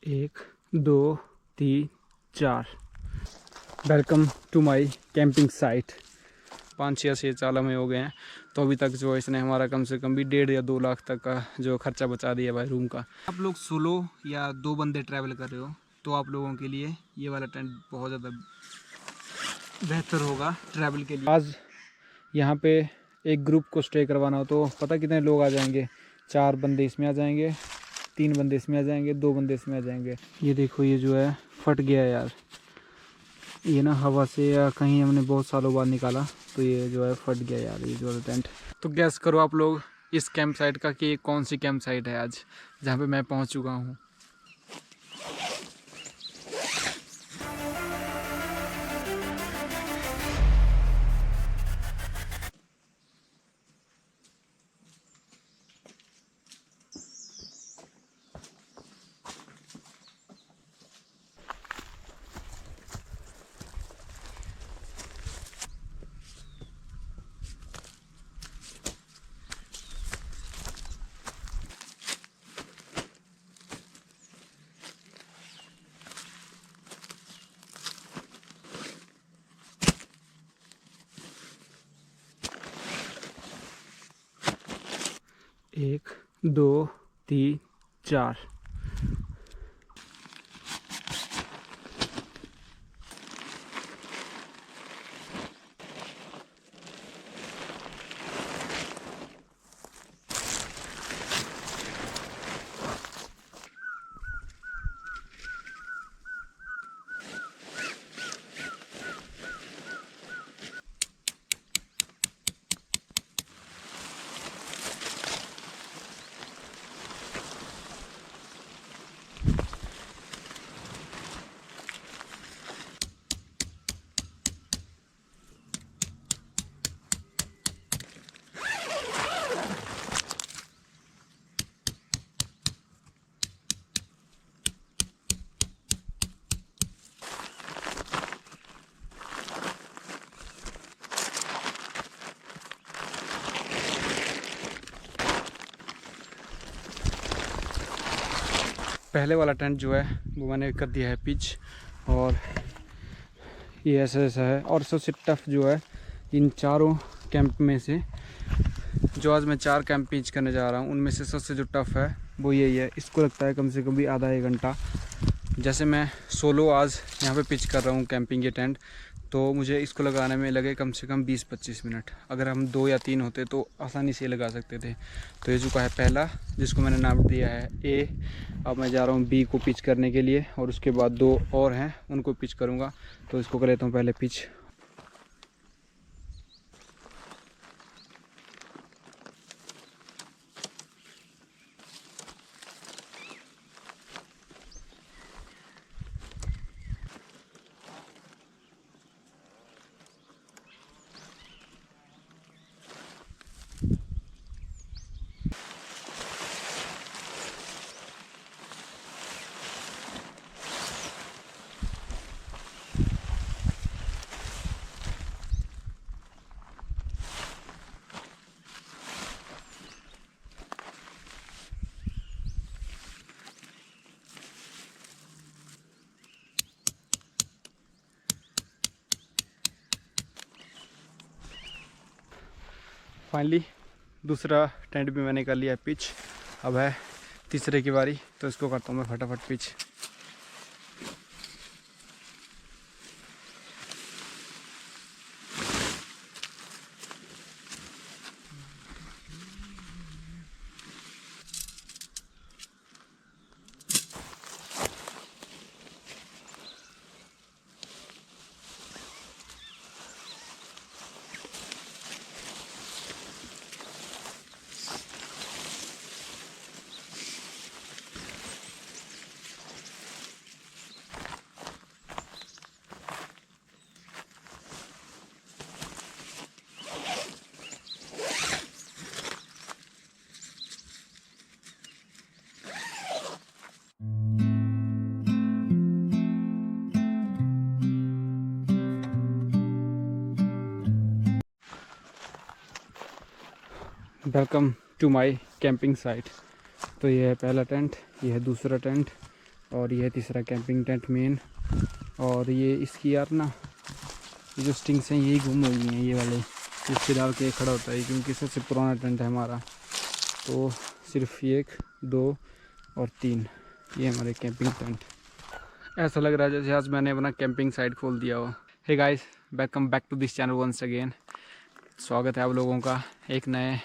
एक, दो, तीन, चार। Welcome to my camping site. 5-6 चाला में हो गए हैं, तो अभी तक जो इसने हमारा कम से कम भी 1.5 या 2 लाख तक का जो खर्चा बचा दिया भाई रूम का। आप लोग सोलो या 2 बंदे ट्रैवल कर रहे हो तो आप लोगों के लिए ये वाला टेंट बहुत ज़्यादा बेहतर होगा ट्रैवल के लिए। आज यहाँ पे एक ग्रुप को स्टे करवाना हो तो पता कितने लोग आ जाएंगे। 4 बंदे इसमें आ जाएंगे, 3 बंदे इसमें आ जाएंगे, 2 बंदे इसमें आ जाएंगे। ये देखो, ये जो है फट गया यार। ये ना हवा से या कहीं हमने बहुत सालों बाद निकाला तो ये जो है फट गया यार, ये जो है टेंट। तो गैस करो आप लोग इस कैंप साइट का कि कौन सी कैंप साइट है आज जहाँ पे मैं पहुँच चुका हूँ। एक, दो, तीन, चार। पहले वाला टेंट जो है वो मैंने कर दिया है पिच, और ये ऐसा है। और सबसे टफ़ जो है इन चारों कैंप में से, जो आज मैं 4 कैंप पिच करने जा रहा हूँ उनमें से सबसे जो टफ़ है वो यही है। इसको लगता है कम से कम भी आधा 1 घंटा। जैसे मैं सोलो आज यहाँ पे पिच कर रहा हूँ कैंपिंग के टेंट, तो मुझे इसको लगाने में लगे कम से कम 20-25 मिनट। अगर हम 2 या 3 होते तो आसानी से लगा सकते थे। तो ये चुका है पहला, जिसको मैंने नाम दिया है ए। अब मैं जा रहा हूँ बी को पिच करने के लिए, और उसके बाद 2 और हैं उनको पिच करूँगा। तो इसको कर लेता हूँ पहले पिच। फाइनली दूसरा टेंट भी मैंने कर लिया है पिच। अब है तीसरे की बारी, तो इसको करता हूँ मैं फटाफट pitch. Welcome to my camping site. तो ये है पहला टेंट, ये है दूसरा टेंट, और ये है तीसरा कैंपिंग टेंट मेन। और ये इसकी यार ना ये जो स्टिंग्स हैं यही गुम हो गई हैं, ये वाले इसके डाल के खड़ा होता है, क्योंकि सबसे पुराना टेंट है हमारा। तो सिर्फ 1, 2 और 3 ये हमारे कैंपिंग टेंट। ऐसा लग रहा है जैसे आज मैंने अपना कैंपिंग साइट खोल दिया हो। Hey guys, welcome back to this channel once again. स्वागत है आप लोगों का एक नए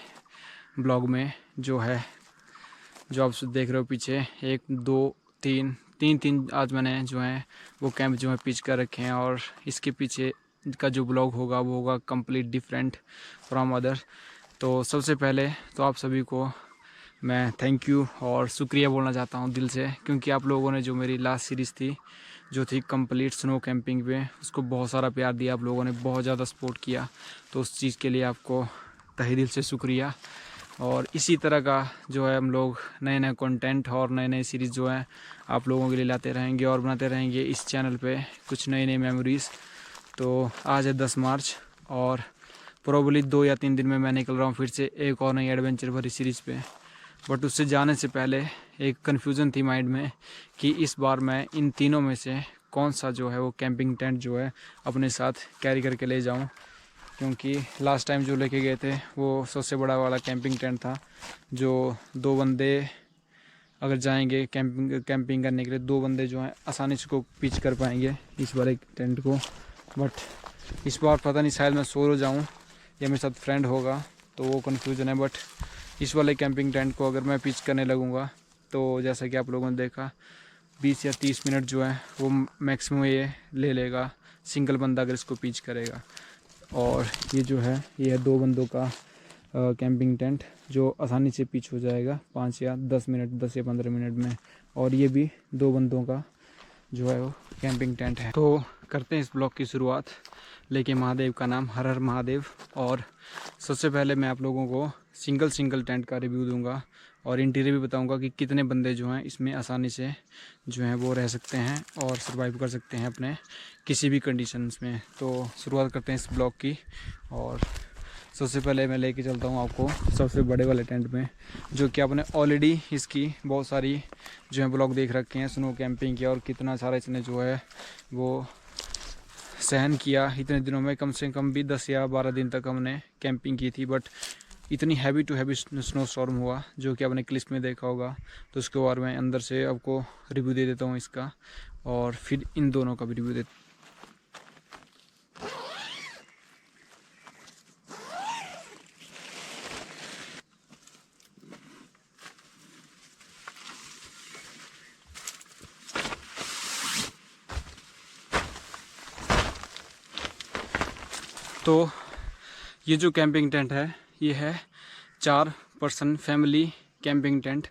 ब्लॉग में, जो आप देख रहे हो पीछे 1, 2, 3 आज मैंने जो है वो कैंप जो है पिच कर रखे हैं। और इसके पीछे का जो ब्लॉग होगा वो होगा कंप्लीट डिफरेंट फ्रॉम अदर। तो सबसे पहले तो आप सभी को मैं थैंक यू और शुक्रिया बोलना चाहता हूँ दिल से, क्योंकि आप लोगों ने जो मेरी लास्ट सीरीज़ थी जो थी कंप्लीट स्नो कैंपिंग पे, उसको बहुत सारा प्यार दिया आप लोगों ने, बहुत ज़्यादा सपोर्ट किया। तो उस चीज़ के लिए आपको तहे दिल से शुक्रिया। और इसी तरह का जो है हम लोग नए नए कंटेंट और नए नए सीरीज़ जो है आप लोगों के लिए लाते रहेंगे और बनाते रहेंगे इस चैनल पे कुछ नई नई मेमोरीज़। तो आज है 10 मार्च और प्रोबेबली 2 या 3 दिन में मैं निकल रहा हूँ फिर से एक और नई एडवेंचर भरी सीरीज़ पे। बट उससे जाने से पहले एक कन्फ्यूज़न थी माइंड में कि इस बार मैं इन तीनों में से कौन सा जो है वो कैंपिंग टेंट जो है अपने साथ कैरी करके ले जाऊं, क्योंकि लास्ट टाइम जो लेके गए थे वो सबसे बड़ा वाला कैंपिंग टेंट था, जो 2 बंदे अगर जाएंगे कैंपिंग करने के लिए 2 बंदे जो हैं आसानी से को पिच कर पाएंगे इस वाले टेंट को। बट इस बार पता नहीं, शायद मैं सोलो जाऊँ या मेरे साथ फ्रेंड होगा, तो वो कन्फ्यूज़न है। बट इस वाले कैंपिंग टेंट को अगर मैं पिच करने लगूँगा तो जैसा कि आप लोगों ने देखा 20 या 30 मिनट जो है वो मैक्सिमम ये ले लेगा सिंगल बंदा अगर इसको पिच करेगा। और ये जो है ये है 2 बंदों का कैंपिंग टेंट जो आसानी से पिच हो जाएगा 5 या 10 मिनट 10 या 15 मिनट में। और ये भी 2 बंदों का जो है वो कैंपिंग टेंट है। तो करते हैं इस ब्लॉग की शुरुआत लेके महादेव का नाम, हर हर महादेव। और सबसे पहले मैं आप लोगों को सिंगल टेंट का रिव्यू दूंगा और इंटीरियर भी बताऊंगा कि कितने बंदे जो हैं इसमें आसानी से जो हैं वो रह सकते हैं और सर्वाइव कर सकते हैं अपने किसी भी कंडीशंस में। तो शुरुआत करते हैं इस ब्लॉग की। और सबसे पहले मैं लेके चलता हूँ आपको सबसे बड़े वाले टेंट में, जो कि आपने ऑलरेडी इसकी बहुत सारी जो है ब्लॉग देख रखे हैं स्नो कैंपिंग की, और कितना सारा इसने जो है वो सहन किया इतने दिनों में। कम से कम भी 10 या 12 दिन तक हमने कैंपिंग की थी। बट इतनी heavy to heavy snow storm हुआ जो कि आपने क्लिप में देखा होगा। तो उसके बाद मैं अंदर से आपको रिव्यू दे देता हूँ इसका, और फिर इन दोनों का भी रिव्यू देता हूँ। तो ये जो कैंपिंग टेंट है ये है 4 पर्सन फैमिली कैंपिंग टेंट।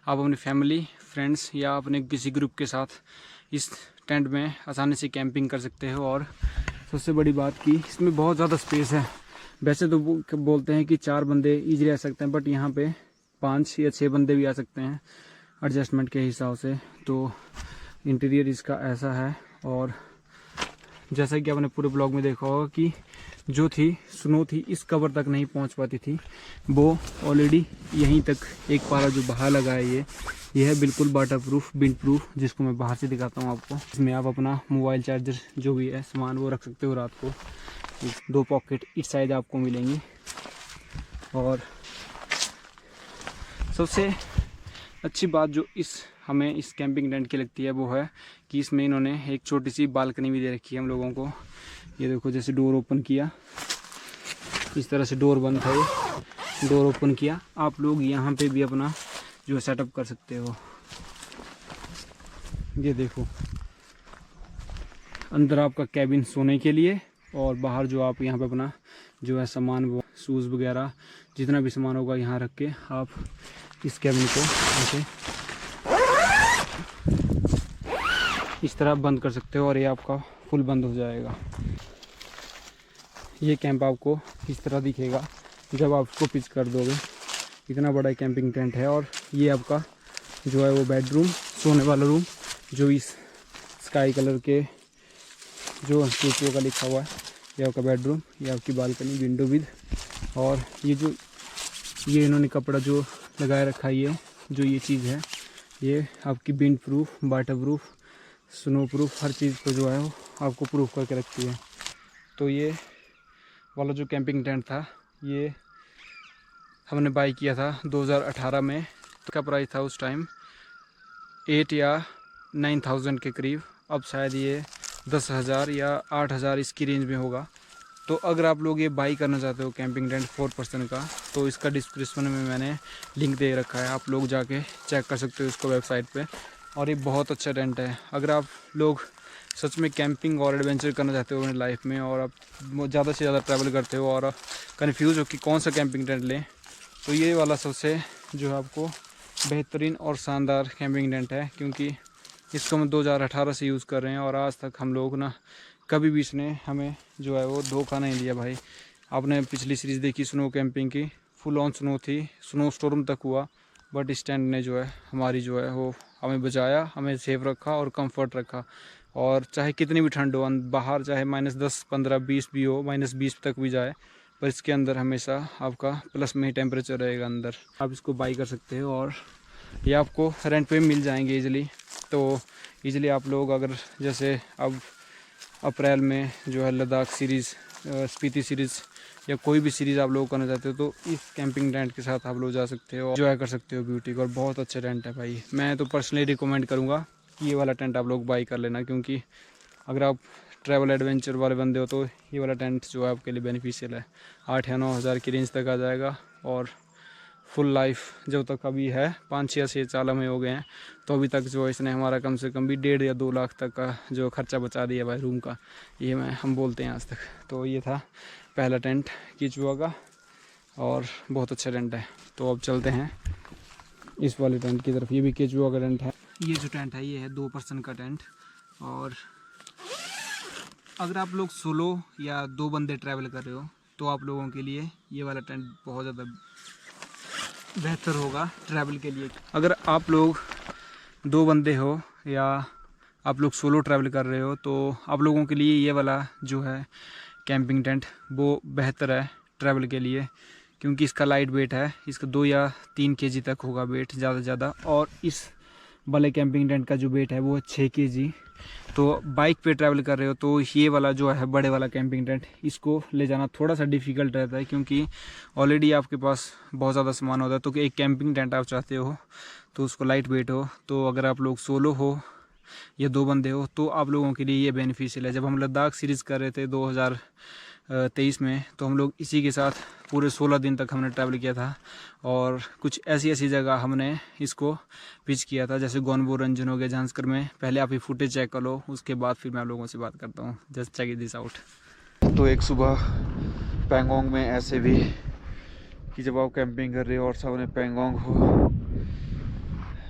आप अपनी फैमिली फ्रेंड्स या अपने किसी ग्रुप के साथ इस टेंट में आसानी से कैंपिंग कर सकते हो। और सबसे बड़ी बात कि इसमें बहुत ज़्यादा स्पेस है। वैसे तो बोलते हैं कि 4 बंदे ईजिली रह सकते हैं, बट यहाँ पे 5 या 6 बंदे भी आ सकते हैं एडजस्टमेंट के हिसाब से। तो इंटीरियर इसका ऐसा है। और जैसा कि आपने पूरे ब्लॉग में देखा होगा कि जो थी स्नो थी इस कवर तक नहीं पहुंच पाती थी, वो ऑलरेडी यहीं तक एक पारा जो बाहर लगा है ये है बिल्कुल वाटर प्रूफ विंड प्रूफ, जिसको मैं बाहर से दिखाता हूं आपको। इसमें आप अपना मोबाइल चार्जर जो भी है सामान वो रख सकते हो रात को। 2 पॉकेट इस साइड आपको मिलेंगी। और सबसे अच्छी बात जो हमें इस कैंपिंग टेंट की लगती है वो है कि इसमें इन्होंने एक छोटी सी बालकनी भी दे रखी है हम लोगों को। ये देखो, जैसे डोर ओपन किया इस तरह से डोर बंद था, ये डोर ओपन किया आप लोग यहाँ पे भी अपना जो सेटअप कर सकते हो। ये देखो, अंदर आपका कैबिन सोने के लिए, और बाहर जो आप यहाँ पे अपना जो है सामान शूज़ वगैरह जितना भी सामान होगा यहाँ रख के आप इस कैबिन को ऐसे इस तरह बंद कर सकते हो और ये आपका फुल बंद हो जाएगा। ये कैंप आपको इस तरह दिखेगा जब आप इसको पिच कर दोगे। इतना बड़ा कैंपिंग टेंट है। और ये आपका जो है वो बेडरूम, सोने वाला रूम, जो इस स्काई कलर के जो का लिखा हुआ है, ये आपका बेडरूम, ये आपकी बालकनी विंडो विद। और ये इन्होंने कपड़ा जो लगाए रखा है, ये जो ये चीज़ है ये आपकी windproof, waterproof, snowproof, हर चीज़ को जो है वो आपको प्रूफ करके रखती है। तो ये वाला जो कैंपिंग टेंट था ये हमने बाई किया था 2018 में। तो का प्राइस था उस टाइम 8 या 9,000 के करीब। अब शायद ये 10,000 या 8,000 इसकी रेंज में होगा। तो अगर आप लोग ये बाई करना चाहते हो कैंपिंग टेंट 4 पर्सन का, तो इसका डिस्क्रिप्शन में मैंने लिंक दे रखा है, आप लोग जाके चेक कर सकते हो इसको वेबसाइट पे। और ये बहुत अच्छा टेंट है। अगर आप लोग सच में कैंपिंग और एडवेंचर करना चाहते हो अपनी लाइफ में, और आप ज़्यादा से ज़्यादा ट्रैवल करते हो और कन्फ्यूज़ हो कि कौन सा कैंपिंग टेंट लें, तो ये वाला सबसे जो है आपको बेहतरीन और शानदार कैंपिंग टेंट है। क्योंकि इसको हम 2018 से यूज़ कर रहे हैं और आज तक हम लोग ना कभी भी इसने हमें जो है वो धोखा नहीं दिया भाई। आपने पिछली सीरीज़ देखी स्नो कैंपिंग की, फुल ऑन स्नो थी, स्नो स्टॉर्म तक हुआ, बट इस टेंट ने जो है हमारी जो है वो हमें बचाया, हमें सेफ रखा और कंफर्ट रखा। और चाहे कितनी भी ठंड हो बाहर, चाहे -10, 15, 20 भी हो, -20 तक भी जाए, पर इसके अंदर हमेशा आपका प्लस में ही टेम्परेचर रहेगा अंदर। आप इसको बाई कर सकते हो और ये आपको रेंट पे मिल जाएंगे ईज़िली। तो ईज़िली आप लोग अगर जैसे अब अप्रैल में जो है लद्दाख सीरीज़, स्पीति सीरीज़ या कोई भी सीरीज़ आप लोग करना चाहते हो, तो इस कैंपिंग टेंट के साथ आप लोग जा सकते हो, एंजॉय कर सकते हो ब्यूटी को। और बहुत अच्छा टेंट है भाई। मैं तो पर्सनली रिकमेंड करूँगा कि ये वाला टेंट आप लोग बाई कर लेना। क्योंकि अगर आप ट्रैवल एडवेंचर वाले बंदे हो तो ये वाला टेंट जो है आपके लिए बेनिफिशियल है। 8 या 9 हज़ार की रेंज तक आ जाएगा और फुल लाइफ जब तक अभी है 5-6 साल हमें हो गए हैं, तो अभी तक जो इसने हमारा कम से कम भी 1.5 या 2 लाख तक का जो खर्चा बचा दिया भाई रूम का। ये हम बोलते हैं आज तक। तो ये था पहला टेंट कीचुआ का और बहुत अच्छा टेंट है। तो अब चलते हैं इस वाले टेंट की तरफ। ये भी केचुआ का टेंट है। ये जो टेंट है ये है 2 पर्सन का टेंट। और अगर आप लोग सोलो या 2 बंदे ट्रैवल कर रहे हो तो आप लोगों के लिए ये वाला टेंट बहुत ज़्यादा बेहतर होगा ट्रैवल के लिए। अगर आप लोग 2 बंदे हो या आप लोग सोलो ट्रैवल कर रहे हो तो आप लोगों के लिए ये वाला जो है कैंपिंग टेंट वो बेहतर है ट्रैवल के लिए। क्योंकि इसका लाइट वेट है, इसका 2 या 3 kg तक होगा वेट ज़्यादा से ज़्यादा। और इस वाले कैंपिंग टेंट का जो वेट है वो है 6 kg। तो बाइक पे ट्रैवल कर रहे हो तो ये वाला जो है बड़े वाला कैंपिंग टेंट, इसको ले जाना थोड़ा सा डिफ़िकल्ट रहता है। क्योंकि ऑलरेडी आपके पास बहुत ज़्यादा सामान होता है। तो एक कैंपिंग टेंट आप चाहते हो तो उसको लाइट वेट हो। तो अगर आप लोग सोलो हो या 2 बंदे हो तो आप लोगों के लिए ये बेनिफिशियल है। जब हम लद्दाख सीरीज़ कर रहे थे 2023 में, तो हम लोग इसी के साथ पूरे 16 दिन तक हमने ट्रैवल किया था। और कुछ ऐसी ऐसी जगह हमने इसको पिच किया था, जैसे गोनबो रंजन हो गया झांसकर में। पहले आप ये फुटेज चेक कर लो, उसके बाद फिर मैं आप लोगों से बात करता हूँ। Just check this out. तो एक सुबह पैंगोंग में ऐसे भी कि जब आप कैंपिंग कर रहे हो और सामने पैंगोंग हो,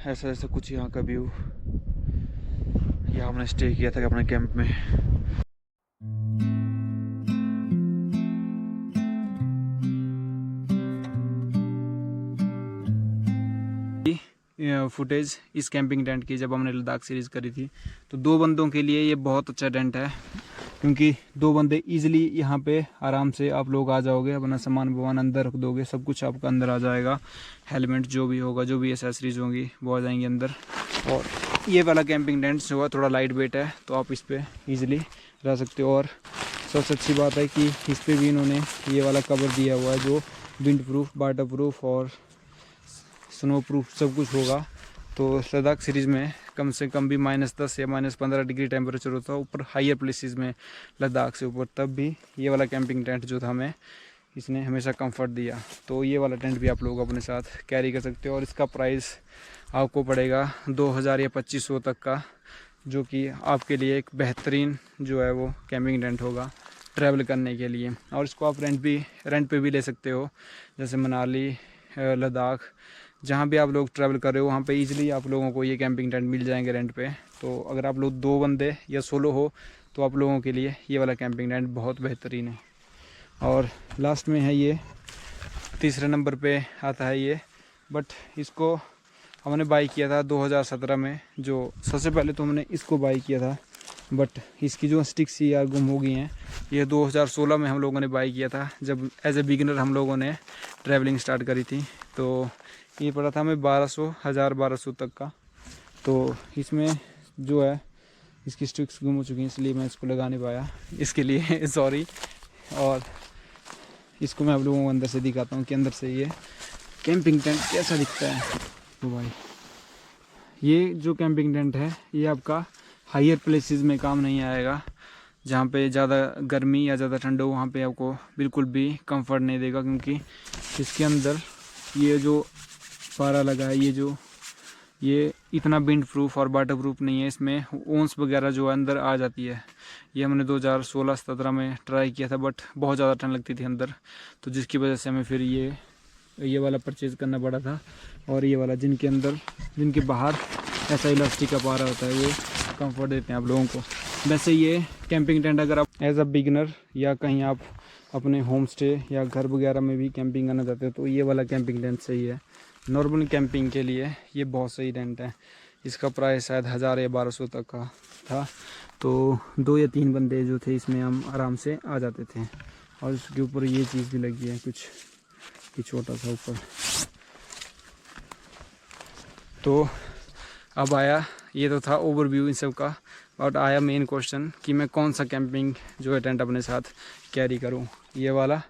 ऐसा ऐसा कुछ यहाँ का व्यू। यहाँ हमने स्टे किया था अपने कैंप में। फुटेज इस कैंपिंग टेंट की जब हमने लद्दाख सीरीज़ करी थी, तो 2 बंदों के लिए ये बहुत अच्छा टेंट है। क्योंकि 2 बंदे इजीली यहाँ पे आराम से आप लोग आ जाओगे, अपना सामान वामान अंदर रख दोगे, सब कुछ आपका अंदर आ जाएगा। हेलमेट जो भी होगा, जो भी एसेसरीज होंगी वो आ जाएंगी अंदर। और ये वाला कैंपिंग टेंट जो है थोड़ा लाइट वेट है, तो आप इस पर ईज़िली रह सकते हो। और सबसे अच्छी बात है कि इस पर भी इन्होंने ये वाला कवर दिया हुआ है जो विंड प्रूफ, वाटर प्रूफ और स्नो प्रूफ सब कुछ होगा। तो लद्दाख सीरीज़ में कम से कम भी -10 या -15 डिग्री टेम्परेचर होता है ऊपर हाइयर प्लेसेस में लद्दाख से ऊपर, तब भी ये वाला कैंपिंग टेंट जो था हमें इसने हमेशा कंफर्ट दिया। तो ये वाला टेंट भी आप लोग अपने साथ कैरी कर सकते हो। और इसका प्राइस आपको पड़ेगा 2,000 या 2,500 तक का, जो कि आपके लिए एक बेहतरीन जो है वो कैंपिंग टेंट होगा ट्रैवल करने के लिए। और इसको आप रेंट पे भी ले सकते हो, जैसे मनाली, लद्दाख, जहाँ भी आप लोग ट्रैवल कर रहे हो वहाँ पे इजीली आप लोगों को ये कैंपिंग टेंट मिल जाएंगे रेंट पे। तो अगर आप लोग 2 बंदे या सोलो हो तो आप लोगों के लिए ये वाला कैंपिंग टेंट बहुत बेहतरीन है। और लास्ट में है ये, तीसरे नंबर पे आता है ये। बट इसको हमने बाई किया था 2017 में। जो सबसे पहले तो हमने इसको बाई किया था, बट इसकी जो स्टिक्स यार गुम हो गई हैं। ये 2016 में हम लोगों ने बाई किया था, जब एज ए बिगिनर हम लोगों ने ट्रैवलिंग स्टार्ट करी थी। तो ये पड़ा था हमें 1200 तक का। तो इसमें जो है इसकी स्टिक्स गुम हो चुकी हैं, इसलिए मैं इसको लगा नहीं पाया, इसके लिए सॉरी। और इसको मैं आप लोगों को अंदर से दिखाता हूँ कि अंदर से ये कैंपिंग टेंट कैसा दिखता है। तो भाई ये जो कैंपिंग टेंट है ये आपका हायर प्लेसेस में काम नहीं आएगा, जहाँ पे ज़्यादा गर्मी या ज़्यादा ठंड हो वहाँ पे आपको बिल्कुल भी कंफर्ट नहीं देगा, क्योंकि इसके अंदर ये जो पारा लगा है ये इतना विंड प्रूफ और वाटर प्रूफ नहीं है, इसमें ओन्स वगैरह जो अंदर आ जाती है। ये हमने 2016-17 में ट्राई किया था, बट बहुत ज़्यादा ठंड लगती थी अंदर, तो जिसकी वजह से हमें फिर ये वाला परचेज़ करना पड़ा था। और ये वाला जिनके बाहर ऐसा इलास्टिक का पारा होता है, वो कंफर्ट देते हैं आप लोगों को। वैसे ये कैंपिंग टेंट अगर आप एज अ बिगिनर या कहीं आप अपने होम स्टे या घर वगैरह में भी कैंपिंग करना चाहते हो तो ये वाला कैंपिंग टेंट सही है। नॉर्मल कैंपिंग के लिए ये बहुत सही टेंट है। इसका प्राइस शायद 1000 या 1200 तक का था, तो 2 या 3 बंदे जो थे इसमें हम आराम से आ जाते थे। और इसके ऊपर ये चीज़ भी लगी है कुछ, ये छोटा सा ऊपर। तो अब आया, ये तो था ओवरव्यू इन सब का, और आया मेन क्वेश्चन कि मैं कौन सा कैंपिंग जो है टेंट अपने साथ कैरी करूं, ये वाला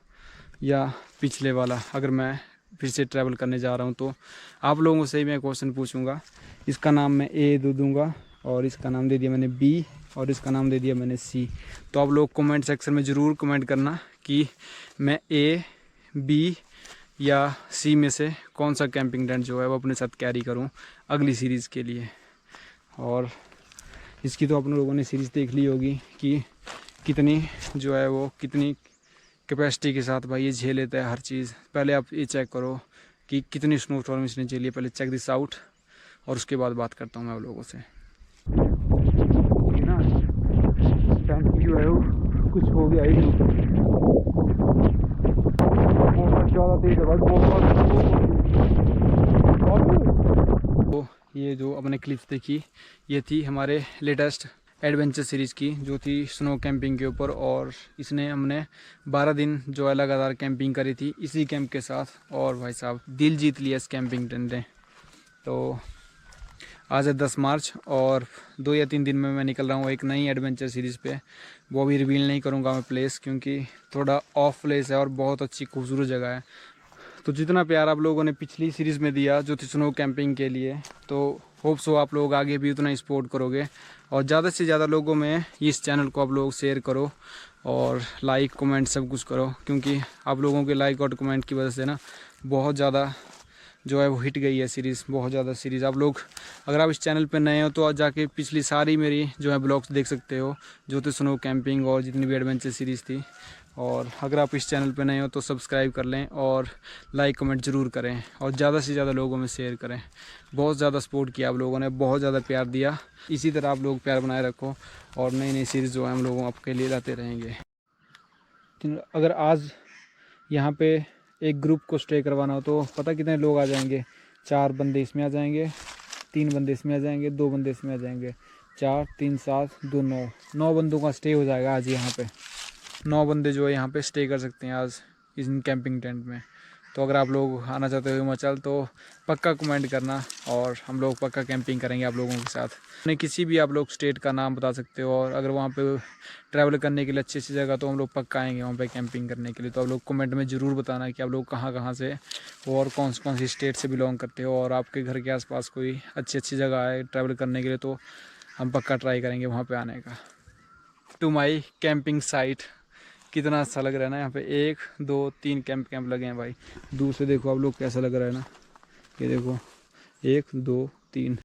या पिछले वाला। अगर मैं फिर से ट्रैवल करने जा रहा हूं तो आप लोगों से ही मैं क्वेश्चन पूछूंगा। इसका नाम मैं ए दे दूंगा, और इसका नाम दे दिया मैंने बी, और इसका नाम दे दिया मैंने सी। तो आप लोग कमेंट सेक्शन में ज़रूर कमेंट करना कि मैं ए, बी या सी में से कौन सा कैंपिंग टेंट जो है वो अपने साथ कैरी करूं अगली सीरीज़ के लिए। और इसकी तो आप लोगों ने सीरीज़ देख ली होगी कि कितनी जो है वो कितनी कैपेसिटी के साथ भाई ये झेल लेता है हर चीज़। पहले आप ये चेक करो कि कितनी स्नो स्टॉर्म इसने झेली है, पहले चेक दिस आउट, और उसके बाद बात करता हूँ मैं आप लोगों से। ना टेंट जो है वो कुछ हो गया ही नहीं, बहुत ज़्यादा तेज है भाई, तो ये जो अपने क्लिप्स देखी ये थी हमारे लेटेस्ट एडवेंचर सीरीज़ की, जो थी स्नो कैंपिंग के ऊपर। और इसने हमने 12 दिन जो है लगातार कैंपिंग करी थी इसी कैंप के साथ, और भाई साहब दिल जीत लिया इस कैंपिंग टेंट ने। तो आज है 10 मार्च और 2 या 3 दिन में मैं निकल रहा हूँ एक नई एडवेंचर सीरीज़ पे। वो भी रिवील नहीं करूँगा मैं प्लेस, क्योंकि थोड़ा ऑफ प्लेस है और बहुत अच्छी खूबसूरत जगह है। तो जितना प्यार आप लोगों ने पिछली सीरीज़ में दिया जो थी स्नो कैंपिंग के लिए, तो होप सो आप लोग आगे भी उतना ही सपोर्ट करोगे, और ज़्यादा से ज़्यादा लोगों में इस चैनल को आप लोग शेयर करो और लाइक कमेंट सब कुछ करो, क्योंकि आप लोगों के लाइक और कमेंट की वजह से ना बहुत ज़्यादा जो है वो हिट गई है सीरीज़, बहुत ज़्यादा सीरीज़। आप लोग अगर आप इस चैनल पे नए हो तो आज जाके पिछली सारी मेरी जो है ब्लॉग्स देख सकते हो, जो थे स्नो कैंपिंग और जितनी भी एडवेंचर सीरीज़ थी। और अगर आप इस चैनल पे नए हो तो सब्सक्राइब कर लें और लाइक कमेंट ज़रूर करें, और ज़्यादा से ज़्यादा लोगों में शेयर करें। बहुत ज़्यादा सपोर्ट किया आप लोगों ने, बहुत ज़्यादा प्यार दिया, इसी तरह आप लोग प्यार बनाए रखो, और नई नई सीरीज़ जो है हम लोगों आपके लिए लाते रहेंगे। अगर आज यहाँ पे एक ग्रुप को स्टे करवाना हो तो पता कितने लोग आ जाएंगे? 4 बंदे इसमें आ जाएंगे, 3 बंदे इसमें आ जाएंगे, 2 बंदे इसमें आ जाएंगे, 4 3 7 2 9 बंदों का स्टे हो जाएगा आज यहाँ पे। 9 बंदे जो है यहाँ पे स्टे कर सकते हैं आज इस कैंपिंग टेंट में। तो अगर आप लोग आना चाहते हो हिमाचल तो पक्का कमेंट करना, और हम लोग पक्का कैंपिंग करेंगे आप लोगों के साथ। अपने किसी भी आप लोग स्टेट का नाम बता सकते हो, और अगर वहाँ पे ट्रैवल करने के लिए अच्छी अच्छी जगह तो हम लोग पक्का आएंगे वहाँ पे कैंपिंग करने के लिए। तो आप लोग कमेंट में ज़रूर बताना कि आप लोग कहाँ कहाँ से और कौन सी स्टेट से बिलोंग करते हो, और आपके घर के आसपास कोई अच्छी अच्छी जगह है ट्रैवल करने के लिए तो हम पक्का ट्राई करेंगे वहाँ पर आने का। टू माई कैंपिंग साइट, कितना अच्छा लग रहा है ना यहाँ पे। 1 2 3 कैंप लगे हैं भाई। दूर से देखो आप लोग कैसा लग रहा है ना, ये देखो 1 2 3।